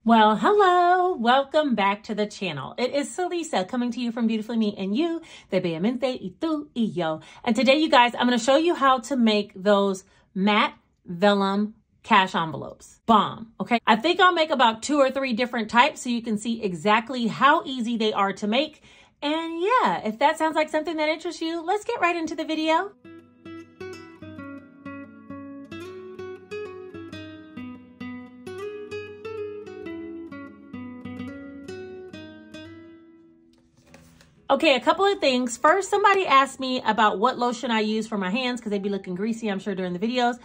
Well, hello, welcome back to the channel. It is Celissa coming to you from Beautifully Me and You, de Bellamente y tú y yo. And today, you guys, I'm going to show you how to make those matte vellum cash envelopes. Bomb, okay? I think I'll make about 2 or 3 different types so you can see exactly how easy they are to make. And yeah, if that sounds like something that interests you, let's get right into the video. Okay, a couple of things. First, somebody asked me about what lotion I use for my hands because they'd be looking greasy, I'm sure, during the videos.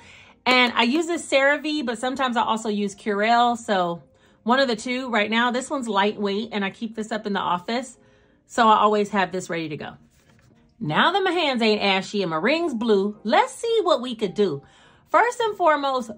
And I use this CeraVe, but sometimes I also use Curel. So one of the two right now. This one's lightweight and I keep this up in the office. So I always have this ready to go. Now that my hands ain't ashy and my ring's blue, let's see what we could do. First and foremost,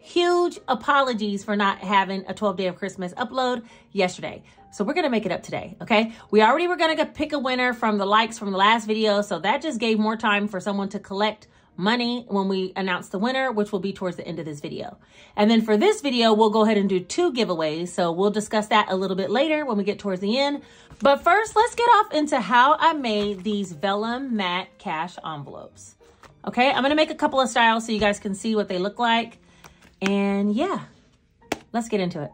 huge apologies for not having a 12 Day of Christmas upload yesterday. So we're going to make it up today, okay? We already were going to pick a winner from the likes from the last video. So that just gave more time for someone to collect money when we announce the winner, which will be towards the end of this video. And then for this video, we'll go ahead and do 2 giveaways. So we'll discuss that a little bit later when we get towards the end. But first, let's get off into how I made these vellum matte cash envelopes. Okay, I'm going to make a couple of styles so you guys can see what they look like. And yeah, let's get into it.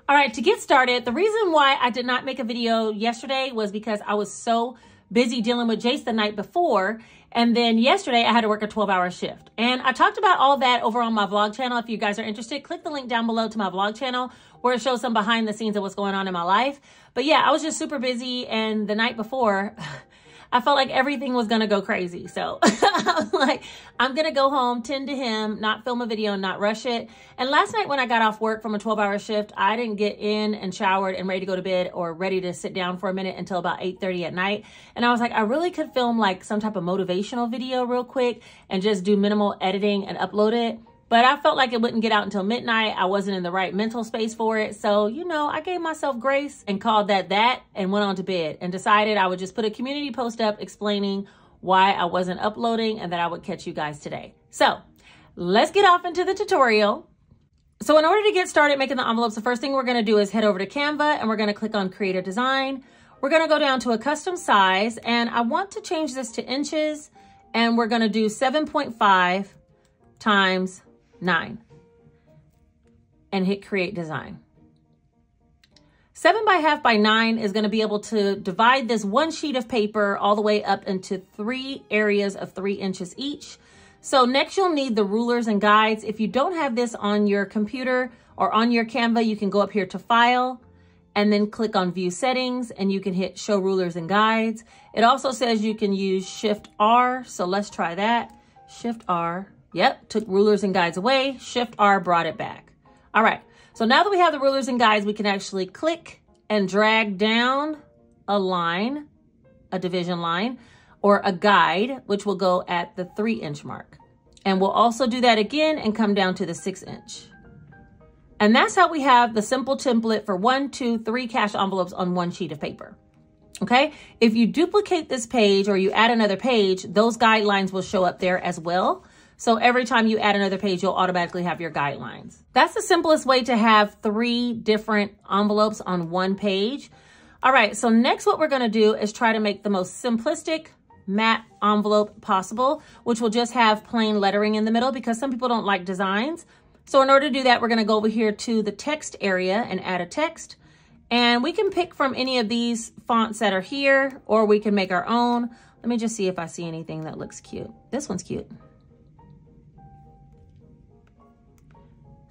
All right, to get started, the reason why I did not make a video yesterday was because I was so busy dealing with Jace the night before. And then yesterday I had to work a 12-hour shift. And I talked about all that over on my vlog channel. If you guys are interested, click the link down below to my vlog channel where it shows some behind the scenes of what's going on in my life. But yeah, I was just super busy. And the night before, I felt like everything was going to go crazy. So I was like, I'm going to go home, tend to him, not film a video, not rush it. And last night when I got off work from a 12-hour shift, I didn't get in and showered and ready to go to bed or ready to sit down for a minute until about 8:30 at night. And I was like, I really could film like some type of motivational video real quick and just do minimal editing and upload it. But I felt like it wouldn't get out until midnight. I wasn't in the right mental space for it. So, you know, I gave myself grace and called that and went on to bed and decided I would just put a community post up explaining why I wasn't uploading and that I would catch you guys today. So let's get off into the tutorial. So in order to get started making the envelopes, the first thing we're going to do is head over to Canva and we're going to click on Create a Design. We're going to go down to a custom size and I want to change this to inches and we're going to do 7.5 times 9 and hit Create Design. 7.5 by 9 is going to be able to divide this one sheet of paper all the way up into 3 areas of 3 inches each. So next you'll need the rulers and guides. If you don't have this on your computer or on your Canva, you can go up here to File and then click on View Settings and you can hit Show Rulers and Guides. It also says you can use Shift R. So let's try that. Shift R. Yep, took rulers and guides away. Shift R brought it back. All right, so now that we have the rulers and guides, we can actually click and drag down a line, a division line, or a guide, which will go at the 3-inch mark. And we'll also do that again and come down to the 6-inch. And that's how we have the simple template for 1, 2, 3 cash envelopes on one sheet of paper. Okay, if you duplicate this page or you add another page, those guidelines will show up there as well. So every time you add another page, you'll automatically have your guidelines. That's the simplest way to have 3 different envelopes on one page. All right, so next what we're gonna do is try to make the most simplistic matte envelope possible, which will just have plain lettering in the middle because some people don't like designs. So in order to do that, we're gonna go over here to the text area and add a text. And we can pick from any of these fonts that are here, or we can make our own. Let me just see if I see anything that looks cute. This one's cute.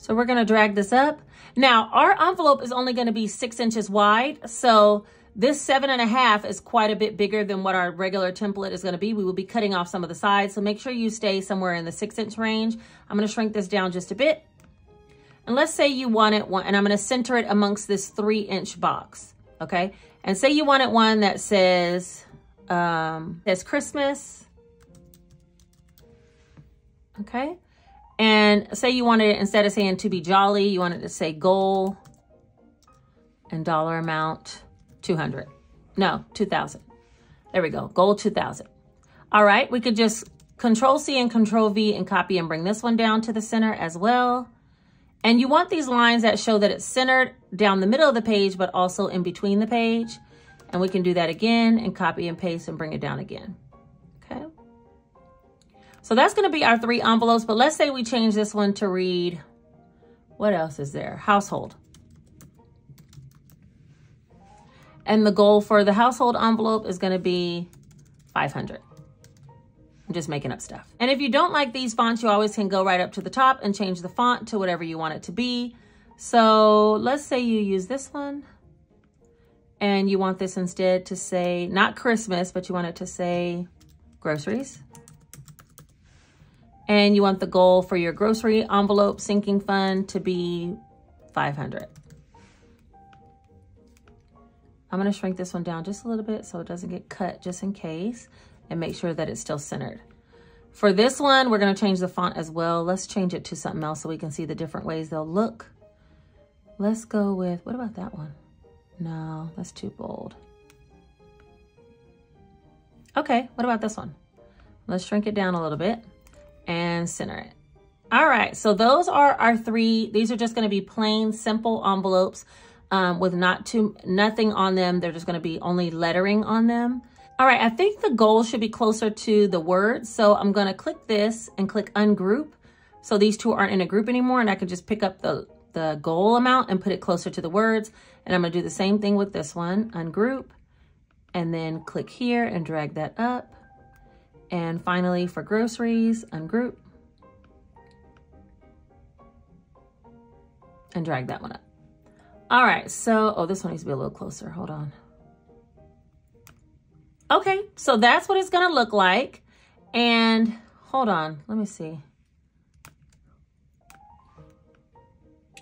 So we're going to drag this up. Now our envelope is only going to be 6 inches wide. So this 7.5 is quite a bit bigger than what our regular template is going to be. We will be cutting off some of the sides. So make sure you stay somewhere in the 6-inch range. I'm going to shrink this down just a bit. And let's say you wanted one, and I'm going to center it amongst this 3-inch box. Okay. And say you wanted one that says, Christmas. Okay. And say you wanted it, instead of saying to be jolly, you wanted to say goal and dollar amount 200. No, 2,000. There we go. Goal 2,000. All right. We could just Control C and Control V and copy and bring this one down to the center as well. And you want these lines that show that it's centered down the middle of the page, but also in between the page. And we can do that again and copy and paste and bring it down again. Okay. So that's going to be our 3 envelopes, but let's say we change this one to read, what else is there? Household. And the goal for the household envelope is going to be 500. I'm just making up stuff. And if you don't like these fonts, you always can go right up to the top and change the font to whatever you want it to be. So let's say you use this one and you want this instead to say, not Christmas, but you want it to say groceries. And you want the goal for your grocery envelope sinking fund to be 500. I'm going to shrink this one down just a little bit so it doesn't get cut just in case, and make sure that it's still centered. For this one, we're going to change the font as well. Let's change it to something else so we can see the different ways they'll look. Let's go with, what about that one? No, that's too bold. Okay, what about this one? Let's shrink it down a little bit and center it. All right, so those are our 3. These are just going to be plain, simple envelopes. With nothing on them. They're just going to be only lettering on them. All right, I think the goal should be closer to the words. So I'm going to click this and click ungroup. So these 2 aren't in a group anymore, and I can just pick up the goal amount and put it closer to the words. And I'm going to do the same thing with this one, ungroup, and then click here and drag that up. And finally for groceries, ungroup and drag that one up. All right, so, oh, this one needs to be a little closer. Hold on. Okay, so that's what it's gonna look like. And hold on, let me see.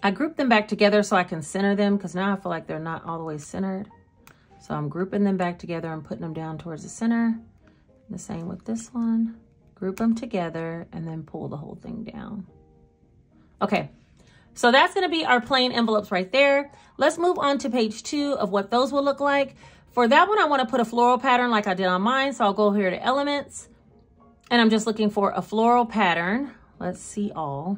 I grouped them back together so I can center them because now I feel like they're not all the way centered. So I'm grouping them back together and putting them down towards the center. The same with this one. Group them together and then pull the whole thing down. Okay. So that's going to be our plain envelopes right there. Let's move on to page 2 of what those will look like. For that one, I want to put a floral pattern like I did on mine. So I'll go here to elements and I'm just looking for a floral pattern. Let's see all.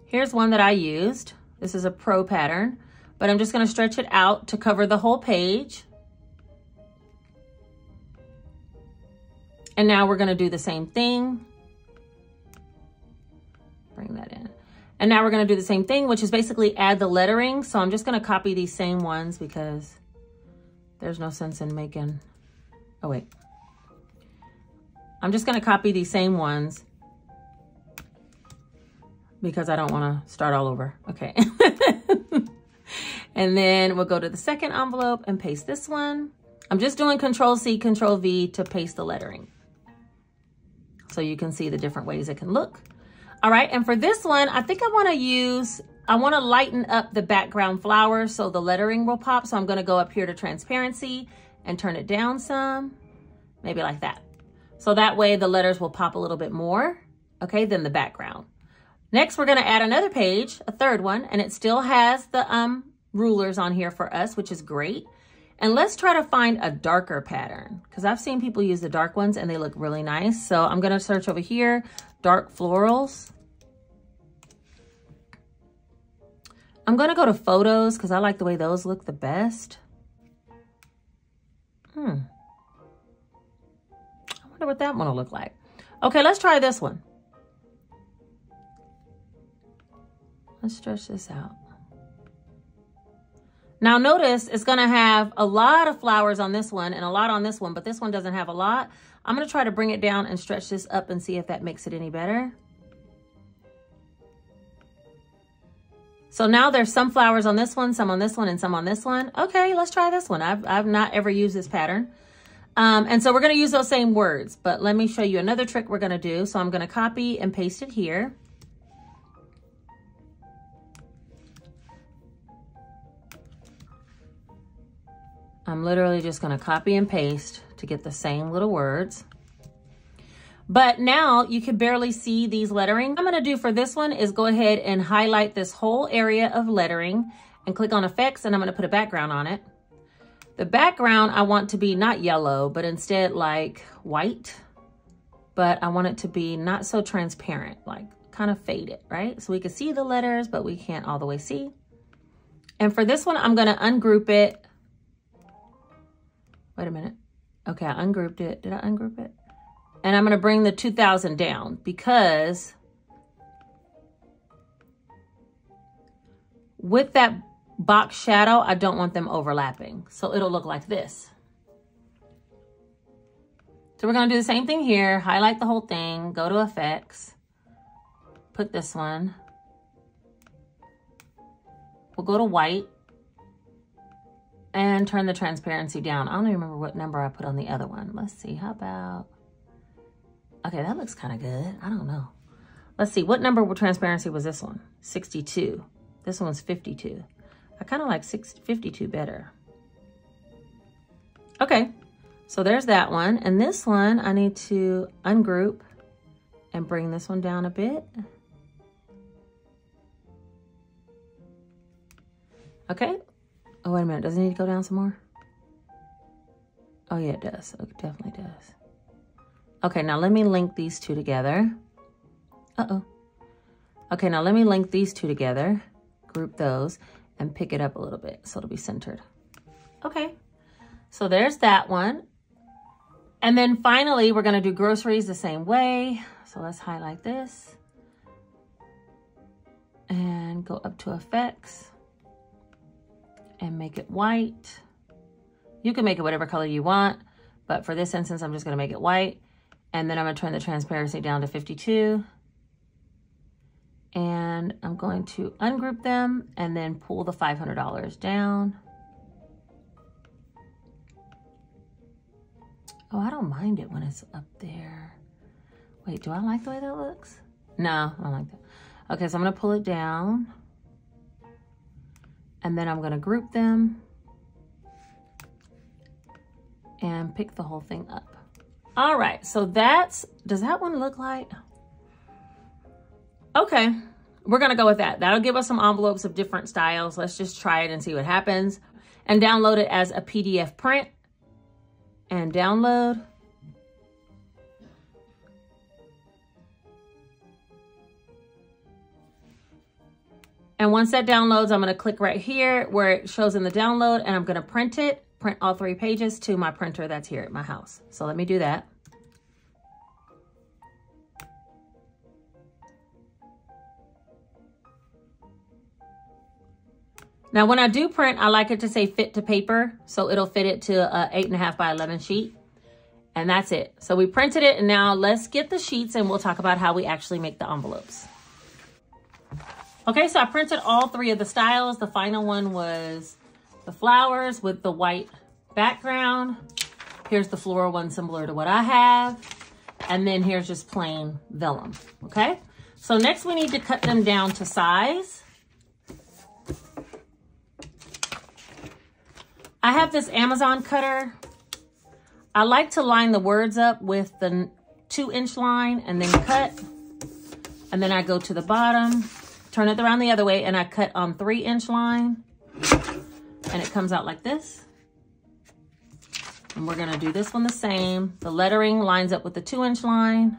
Here's one that I used. This is a pro pattern, but I'm just going to stretch it out to cover the whole page. And now we're going to do the same thing. Bring that in. And now we're going to do the same thing, which is basically add the lettering. So I'm just going to copy these same ones because there's no sense in making, oh wait. I'm just going to copy these same ones because I don't want to start all over. Okay. And then we'll go to the second envelope and paste this one. I'm just doing Control-C, Control-V to paste the lettering. So you can see the different ways it can look. All right, and for this one, I think I want to lighten up the background flowers so the lettering will pop. So I'm going to go up here to transparency and turn it down some, maybe like that. So that way the letters will pop a little bit more, okay, than the background. Next, we're going to add another page, a third one, and it still has the rulers on here for us, which is great. And let's try to find a darker pattern because I've seen people use the dark ones and they look really nice. So I'm going to search over here, dark florals. I'm going to go to photos because I like the way those look the best. I wonder what that one will look like. Okay, let's try this one. Let's stretch this out. Now notice it's going to have a lot of flowers on this one and a lot on this one, but this one doesn't have a lot. I'm going to try to bring it down and stretch this up and see if that makes it any better. So now there's some flowers on this one, some on this one, and some on this one. Okay, let's try this one. I've not ever used this pattern. And so we're going to use those same words, but let me show you another trick we're going to do. So I'm going to copy and paste it here. I'm literally just going to copy and paste to get the same little words. But now you can barely see these lettering. What I'm going to do for this one is go ahead and highlight this whole area of lettering and click on effects, and I'm going to put a background on it. The background I want to be not yellow, but instead like white, but I want it to be not so transparent, like kind of faded, right? So we can see the letters, but we can't all the way see. And for this one, I'm gonna ungroup it. Wait a minute. Okay, I ungrouped it. Did I ungroup it? And I'm gonna bring the 2000 down because with that box shadow, I don't want them overlapping. So it'll look like this. So we're gonna do the same thing here. Highlight the whole thing, go to effects, put this one. We'll go to white and turn the transparency down. I don't even remember what number I put on the other one. Let's see, how about, okay, that looks kind of good. I don't know. Let's see, what number of transparency was this one? 62. This one's 52. I kind of like 52 better. Okay, so there's that one. And this one, I need to ungroup and bring this one down a bit. Okay. Oh, wait a minute. Does it need to go down some more? Oh, yeah, it does. It definitely does. Okay, now let me link these two together. Uh-oh. Okay, now let me link these two together, group those, and pick it up a little bit so it'll be centered. Okay, so there's that one. And then finally, we're gonna do groceries the same way. So let's highlight this and go up to effects and make it white. You can make it whatever color you want, but for this instance, I'm just gonna make it white. And then I'm gonna turn the transparency down to 52. And I'm going to ungroup them and then pull the $500 down. Oh, I don't mind it when it's up there. Wait, do I like the way that looks? No, I don't like that. Okay, so I'm gonna pull it down. And then I'm gonna group them and pick the whole thing up. All right, so does that one look like? Okay, we're gonna go with that. That'll give us some envelopes of different styles. Let's just try it and see what happens. And download it as a PDF print. And download. And once that downloads, I'm gonna click right here where it shows in the download, and I'm gonna print it, print all 3 pages to my printer that's here at my house. So let me do that. Now, when I do print, I like it to say fit to paper, so it'll fit it to a 8.5 by 11 sheet. And that's it. So we printed it, and now let's get the sheets and we'll talk about how we actually make the envelopes. Okay, so I printed all 3 of the styles. The final one was the flowers with the white background. Here's the floral one similar to what I have. And then here's just plain vellum, okay? So next we need to cut them down to size. I have this Amazon cutter. I like to line the words up with the 2-inch line and then cut. And then I go to the bottom, turn it around the other way, and I cut on 3-inch line. And it comes out like this. And we're gonna do this one the same. The lettering lines up with the 2-inch line.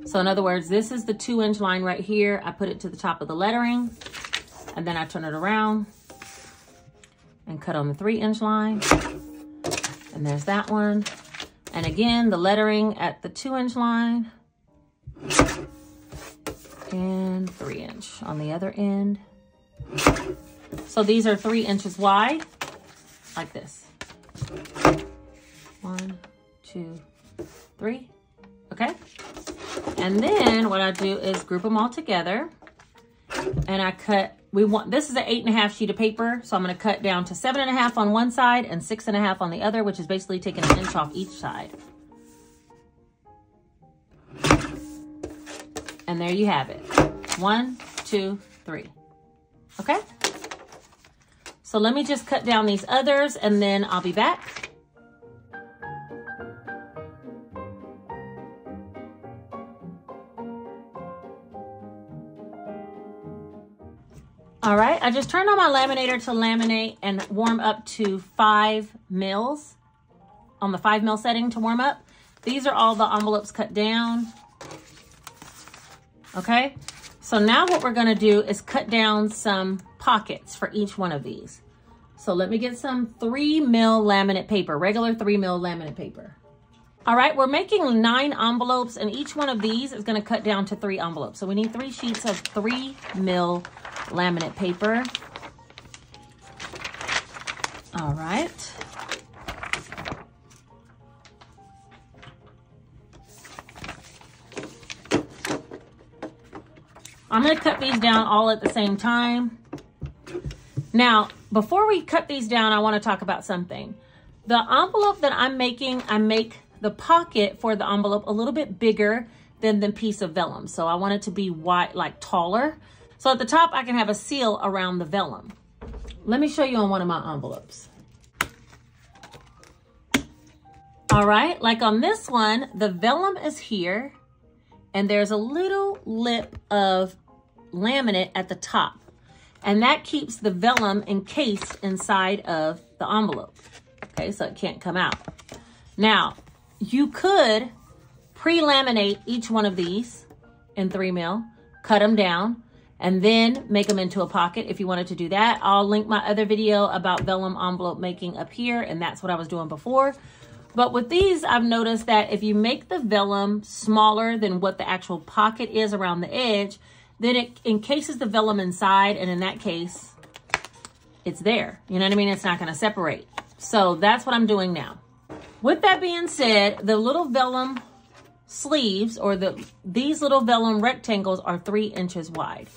So in other words, this is the 2-inch line right here. I put it to the top of the lettering, and then I turn it around and cut on the 3-inch line. And there's that one. And again, the lettering at the 2-inch line and 3-inch on the other end. So these are 3 inches wide, like this. 1, 2, 3, okay? And then what I do is group them all together, and I cut, this is an 8.5 sheet of paper, so I'm gonna cut down to 7.5 on one side and 6.5 on the other, which is basically taking 1 inch off each side. And there you have it. 1, 2, 3, okay? So let me just cut down these others and then I'll be back. All right, I just turned on my laminator to laminate and warm up to 5 mils, on the 5 mil setting to warm up. These are all the envelopes cut down. Okay, so now what we're gonna do is cut down some pockets for each one of these. So let me get some 3mm laminate paper, regular 3mm laminate paper. All right, we're making 9 envelopes, and each one of these is gonna cut down to 3 envelopes. So we need 3 sheets of 3mm laminate paper. All right. I'm gonna cut these down all at the same time. Now, before we cut these down, I wanna talk about something. The envelope that I'm making, I make the pocket for the envelope a little bit bigger than the piece of vellum. So I want it to be wide, like taller. So at the top, I can have a seal around the vellum. Let me show you on one of my envelopes. All right, like on this one, the vellum is here, and there's a little lip of laminate at the top. And that keeps the vellum encased inside of the envelope. Okay, so it can't come out. Now, you could pre-laminate each one of these in 3mm, cut them down, and then make them into a pocket if you wanted to do that. I'll link my other video about vellum envelope making up here, and that's what I was doing before. But with these, I've noticed that if you make the vellum smaller than what the actual pocket is around the edge, then it encases the vellum inside, and in that case, it's there. You know what I mean? It's not gonna separate. So that's what I'm doing now. With that being said, the little vellum sleeves, or these little vellum rectangles, are 3 inches wide.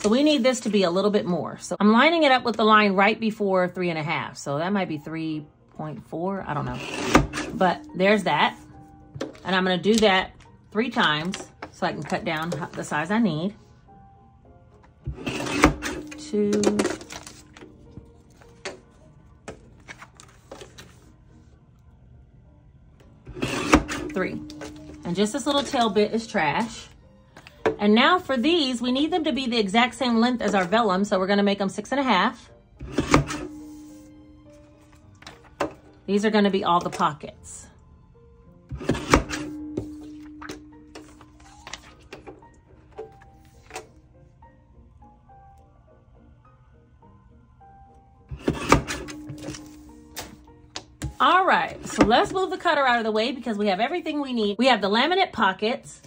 So we need this to be a little bit more. So I'm lining it up with the line right before 3.5. So that might be 3.4, I don't know. But there's that. And I'm gonna do that 3 times so I can cut down the size I need. 2, 3. And just this little tail bit is trash. And now for these, we need them to be the exact same length as our vellum, so we're gonna make them 6.5. These are gonna be all the pockets. All right, so let's move the cutter out of the way because we have everything we need. We have the laminate pockets,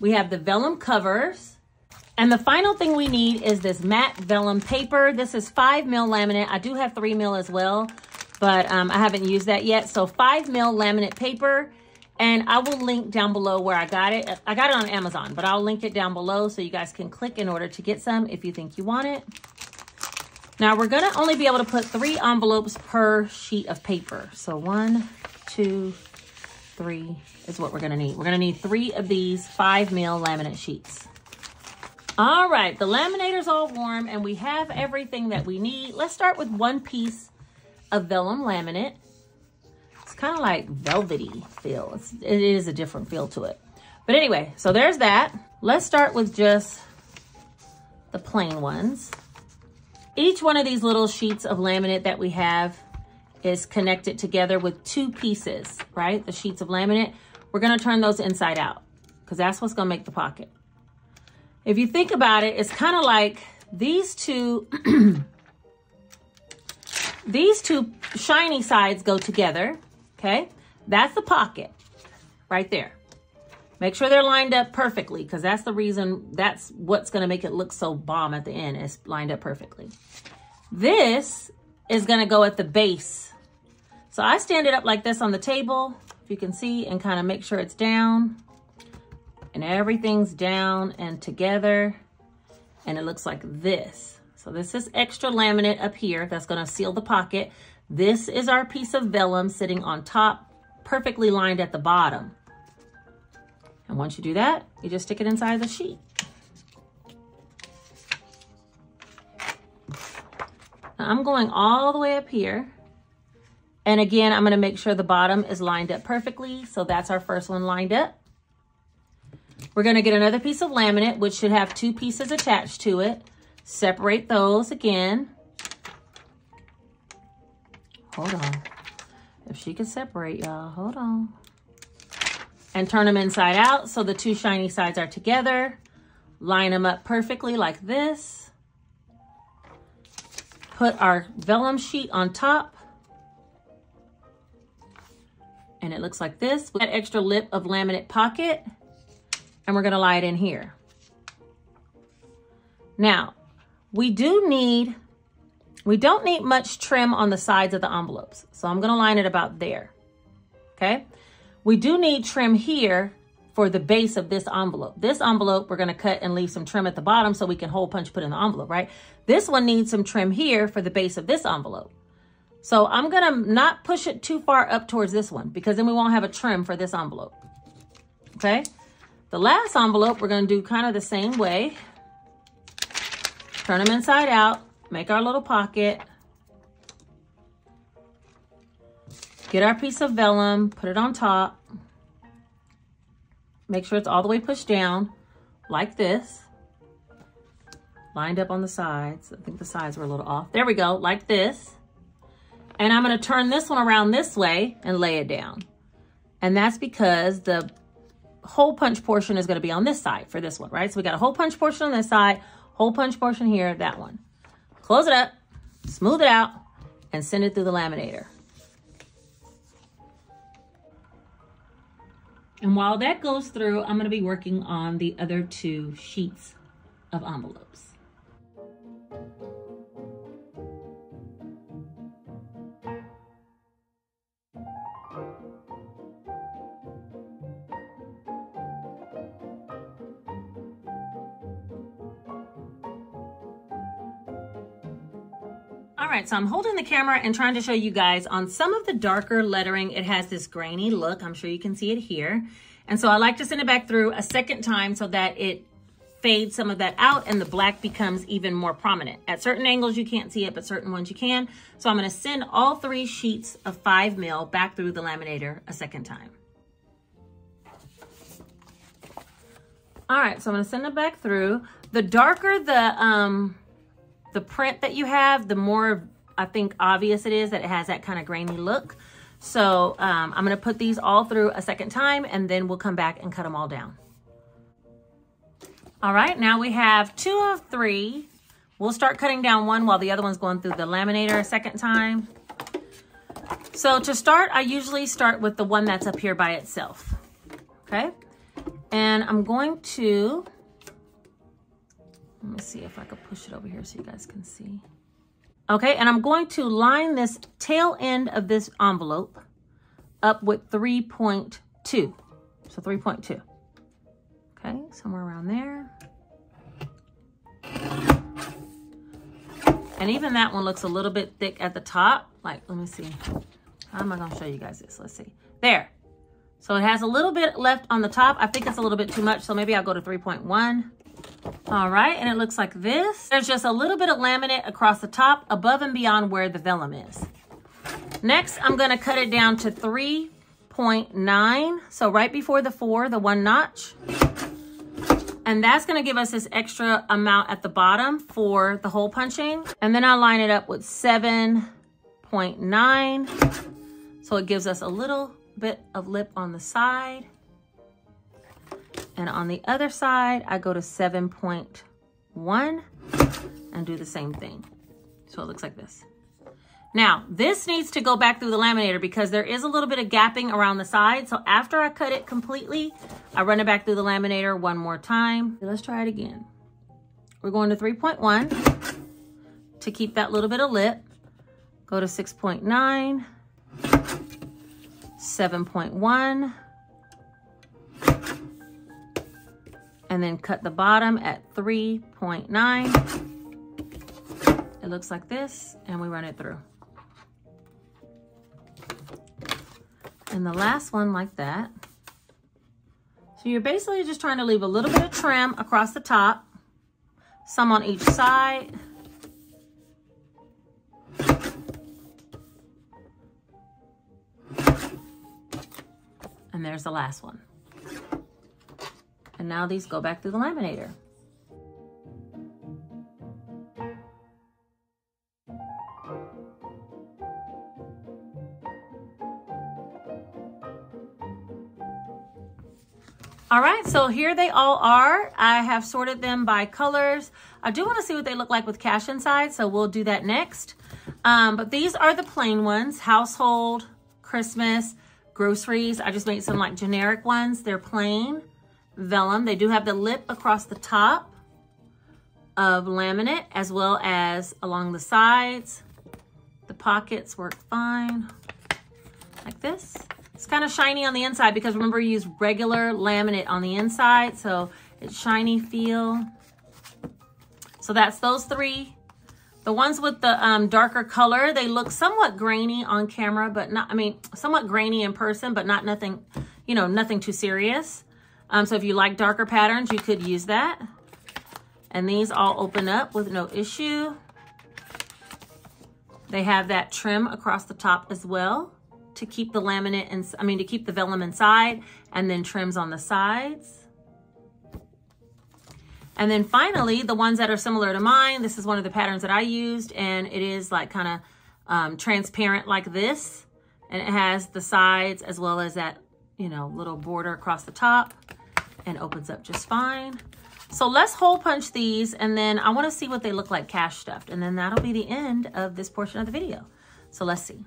we have the vellum covers, and the final thing we need is this matte vellum paper. This is 5mm laminate. I do have 3mm as well, but I haven't used that yet. So 5mm laminate paper, and I will link down below where I got it. I got it on Amazon, but I'll link it down below so you guys can click in order to get some if you think you want it. Now we're gonna only be able to put 3 envelopes per sheet of paper. So 1, 2, 3 is what we're gonna need. We're gonna need 3 of these 5mm laminate sheets. All right, the laminator's all warm and we have everything that we need. Let's start with 1 piece of vellum laminate. It's kind of like velvety feel. It is a different feel to it. But anyway, so there's that. Let's start with just the plain ones. Each one of these little sheets of laminate that we have is connected together with 2 pieces, right? The sheets of laminate. We're gonna turn those inside out because that's what's gonna make the pocket. If you think about it, it's kind of like these two, these 2 shiny sides go together, okay? That's the pocket right there. Make sure they're lined up perfectly because that's the reason, that's what's gonna make it look so bomb at the end. It's lined up perfectly. This is gonna go at the base. So I stand it up like this on the table, if you can see, and kind of make sure it's down. And everything's down and together. And it looks like this. So this is extra laminate up here that's gonna seal the pocket. This is our piece of vellum sitting on top, perfectly lined at the bottom. And once you do that, you just stick it inside the sheet. Now I'm going all the way up here. And again, I'm gonna make sure the bottom is lined up perfectly. So that's our first one lined up. We're gonna get another piece of laminate, which should have 2 pieces attached to it. Separate those again. Hold on. If she can separate, y'all, hold on. And turn them inside out so the 2 shiny sides are together. line them up perfectly like this. Put our vellum sheet on top. And it looks like this with that extra lip of laminate pocket. And we're gonna lie it in here. Now, we don't need much trim on the sides of the envelopes. So I'm gonna line it about there, okay? We do need trim here for the base of this envelope. This envelope, we're gonna cut and leave some trim at the bottom so we can hole punch, put in the envelope, right? This one needs some trim here for the base of this envelope. So I'm gonna not push it too far up towards this one because then we won't have a trim for this envelope, okay? The last envelope, we're gonna do kind of the same way. Turn them inside out, make our little pocket. Get our piece of vellum, put it on top. Make sure it's all the way pushed down, like this. Lined up on the sides. I think the sides were a little off. There we go, like this. And I'm gonna turn this one around this way and lay it down. And that's because the hole punch portion is gonna be on this side for this one, right? So we got a hole punch portion on this side, hole punch portion here, that one. Close it up, smooth it out, and send it through the laminator. And while that goes through, I'm gonna be working on the other 2 sheets of envelopes. All right, so I'm holding the camera and trying to show you guys on some of the darker lettering, it has this grainy look. I'm sure you can see it here. And so I like to send it back through a second time so that it fades some of that out and the black becomes even more prominent. At certain angles, you can't see it, but certain ones you can. So I'm gonna send all 3 sheets of 5 mil back through the laminator a second time. All right, so I'm gonna send it back through. The darker the print that you have, the more I think obvious it is that it has that kind of grainy look. So I'm gonna put these all through a second time and then we'll come back and cut them all down. All right, now we have 2 of 3. We'll start cutting down one while the other one's going through the laminator a second time. So to start, I usually start with the one that's up here by itself, okay? And I'm going to, let me see if I could push it over here so you guys can see. Okay, and I'm going to line this tail end of this envelope up with 3.2. So 3.2. Okay, somewhere around there. And even that one looks a little bit thick at the top. Like, let me see. How am I gonna show you guys this? Let's see. There. So it has a little bit left on the top. I think it's a little bit too much, so maybe I'll go to 3.1. All right, and it looks like this. There's just a little bit of laminate across the top, above and beyond where the vellum is. Next, I'm gonna cut it down to 3.9. So right before the 4, the 1 notch. And that's gonna give us this extra amount at the bottom for the hole punching. And then I'll line it up with 7.9. So it gives us a little bit of lip on the side. And on the other side, I go to 7.1 and do the same thing. So it looks like this. Now, this needs to go back through the laminator because there is a little bit of gapping around the side. So after I cut it completely, I run it back through the laminator one more time. Let's try it again. We're going to 3.1 to keep that little bit of lip. Go to 6.9, 7.1, and then cut the bottom at 3.9. It looks like this, and we run it through. And the last one like that. So you're basically just trying to leave a little bit of trim across the top, some on each side. And there's the last one. And now these go back through the laminator. All right, so here they all are. I have sorted them by colors. I do want to see what they look like with cash inside, so we'll do that next. But these are the plain ones: household, Christmas, groceries. I just made some like generic ones. They're plain vellum. They do have the lip across the top of laminate as well as along the sides. The pockets work fine like this. It's kind of shiny on the inside because remember, you use regular laminate on the inside, so it's shiny feel. So that's those three. The ones with the darker color, they look somewhat grainy on camera, but not, I mean, somewhat grainy in person, but not nothing, you know, nothing too serious. So if you like darker patterns, you could use that. And these all open up with no issue. They have that trim across the top as well to keep the laminate and to keep the vellum inside, and then trims on the sides. And then finally, the ones that are similar to mine, this is one of the patterns that I used, and it is like kind of transparent like this. And it has the sides as well as that, you know, little border across the top, and opens up just fine. So let's hole punch these, and then I want to see what they look like cash stuffed, and then that'll be the end of this portion of the video. So let's see.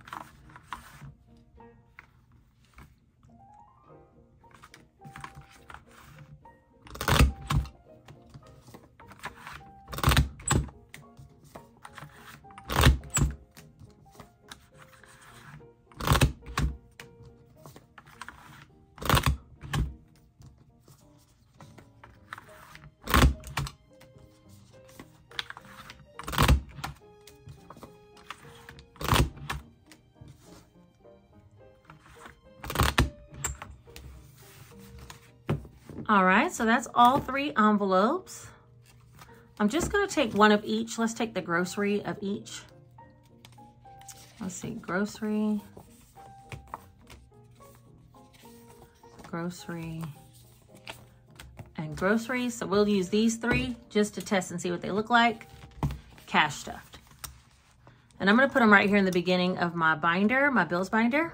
All right, so that's all three envelopes. I'm just gonna take one of each. Let's take the grocery of each. Let's see, grocery, grocery, and grocery. So we'll use these three just to test and see what they look like. Cash stuffed. And I'm gonna put them right here in the beginning of my binder, my bills binder.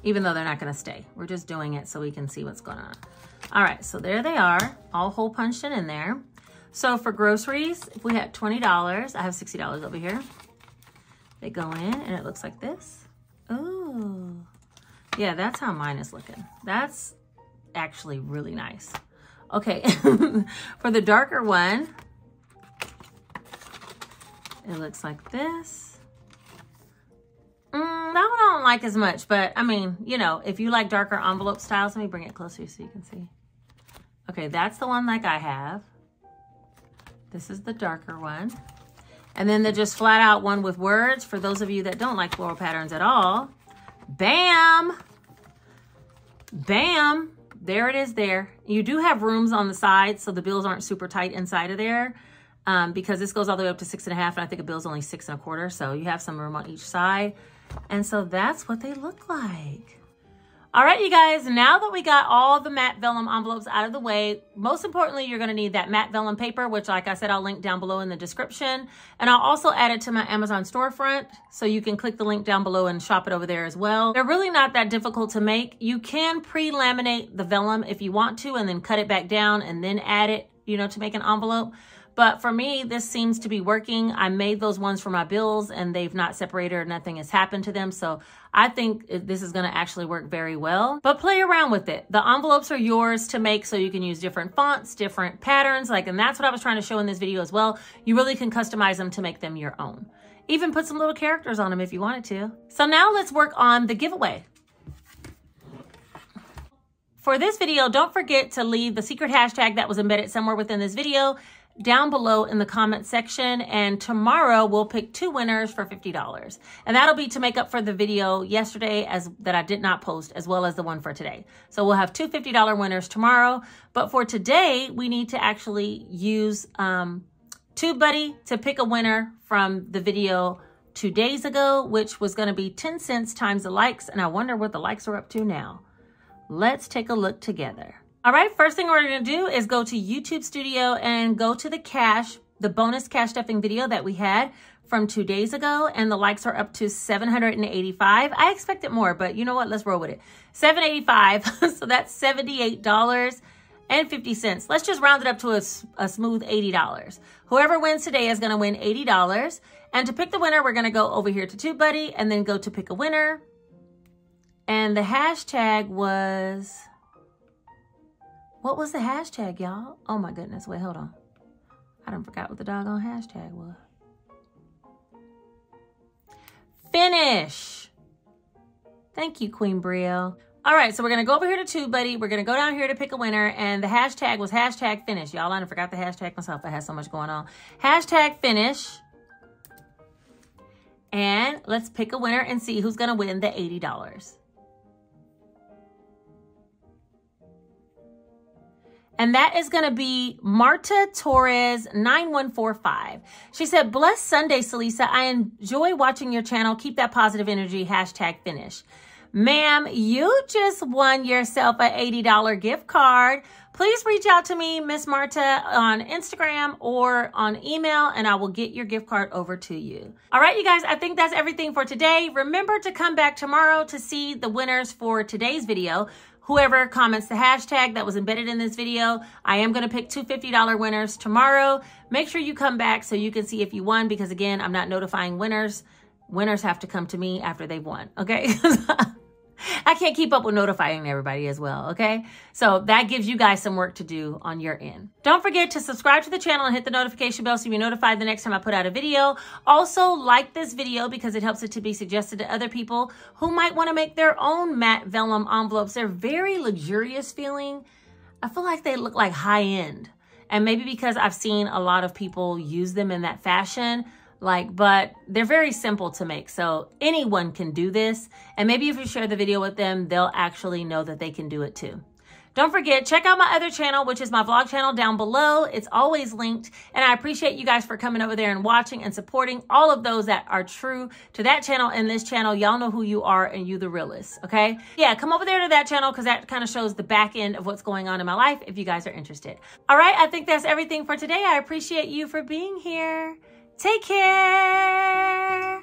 Even though they're not gonna stay. We're just doing it so we can see what's going on. All right, so there they are, all hole punched in there. So for groceries, if we had $20, I have $60 over here. They go in and it looks like this. Ooh, yeah, that's how mine is looking. That's actually really nice. Okay, for the darker one, it looks like this. That one I don't like as much, but I mean, you know, if you like darker envelope styles, let me bring it closer so you can see. Okay, that's the one like I have. This is the darker one. And then the just flat out one with words for those of you that don't like floral patterns at all. Bam! Bam! There it is there. You do have rooms on the sides, so the bills aren't super tight inside of there. Because this goes all the way up to 6.5, and I think a bill's only 6 1/4, so you have some room on each side. And so that's what they look like. All right, you guys, now that we got all the matte vellum envelopes out of the way, most importantly, you're gonna need that matte vellum paper, which like I said, I'll link down below in the description. And I'll also add it to my Amazon storefront, so you can click the link down below and shop it over there as well. They're really not that difficult to make. You can pre-laminate the vellum if you want to, and then cut it back down and then add it, you know, to make an envelope. But for me, this seems to be working. I made those ones for my bills and they've not separated or nothing has happened to them. So I think this is gonna actually work very well, but play around with it. The envelopes are yours to make, so you can use different fonts, different patterns, and that's what I was trying to show in this video as well. You really can customize them to make them your own. Even put some little characters on them if you wanted to. So now let's work on the giveaway. For this video, don't forget to leave the secret hashtag that was embedded somewhere within this video down below in the comment section, and tomorrow we'll pick 2 winners for $50, and that'll be to make up for the video yesterday that I did not post, as well as the one for today. So we'll have 2 $50 winners tomorrow, but for today we need to actually use TubeBuddy to pick a winner from the video 2 days ago, which was going to be 10 cents times the likes, and I wonder what the likes are up to now. Let's take a look together. All right, first thing we're gonna do is go to YouTube Studio and go to the Cash the bonus cash stuffing video that we had from 2 days ago, and the likes are up to 785. I expected more, but you know what? Let's roll with it. 785, so that's $78.50. Let's just round it up to a smooth $80. Whoever wins today is gonna win $80. And to pick the winner, we're gonna go over here to TubeBuddy and then go to pick a winner. And the hashtag was, what was the hashtag, y'all? Oh my goodness, wait, hold on. I done forgot what the doggone hashtag was. Finish. Thank you, Queen Brielle. All right, so we're gonna go over here to TubeBuddy. We're gonna go down here to pick a winner, and the hashtag was hashtag finish. Y'all, I done forgot the hashtag myself. I had so much going on. Hashtag finish. And let's pick a winner and see who's gonna win the $80. And that is going to be Marta Torres 9145. She said, "Blessed Sunday, Celissa. I enjoy watching your channel. Keep that positive energy. Hashtag finish." Ma'am, you just won yourself an $80 gift card. Please reach out to me, Miss Marta, on Instagram or on email, and I will get your gift card over to you. All right, you guys, I think that's everything for today. Remember to come back tomorrow to see the winners for today's video. Whoever comments the hashtag that was embedded in this video, I am going to pick 2 $50 winners tomorrow. Make sure you come back so you can see if you won, because again, I'm not notifying winners. Winners have to come to me after they've won, okay? I can't keep up with notifying everybody as well, okay? So that gives you guys some work to do on your end. Don't forget to subscribe to the channel and hit the notification bell so you'll be notified the next time I put out a video. Also, like this video because it helps it to be suggested to other people who might want to make their own matte vellum envelopes. They're very luxurious feeling. I feel like they look like high-end. And maybe because I've seen a lot of people use them in that fashion, but they're very simple to make. So anyone can do this. And maybe if you share the video with them, they'll actually know that they can do it too. Don't forget, check out my other channel, which is my vlog channel down below. It's always linked. And I appreciate you guys for coming over there and watching and supporting all of those that are true to that channel and this channel. Y'all know who you are and you the realest, okay? Yeah, come over there to that channel because that kind of shows the back end of what's going on in my life if you guys are interested. All right, I think that's everything for today. I appreciate you for being here. Take care.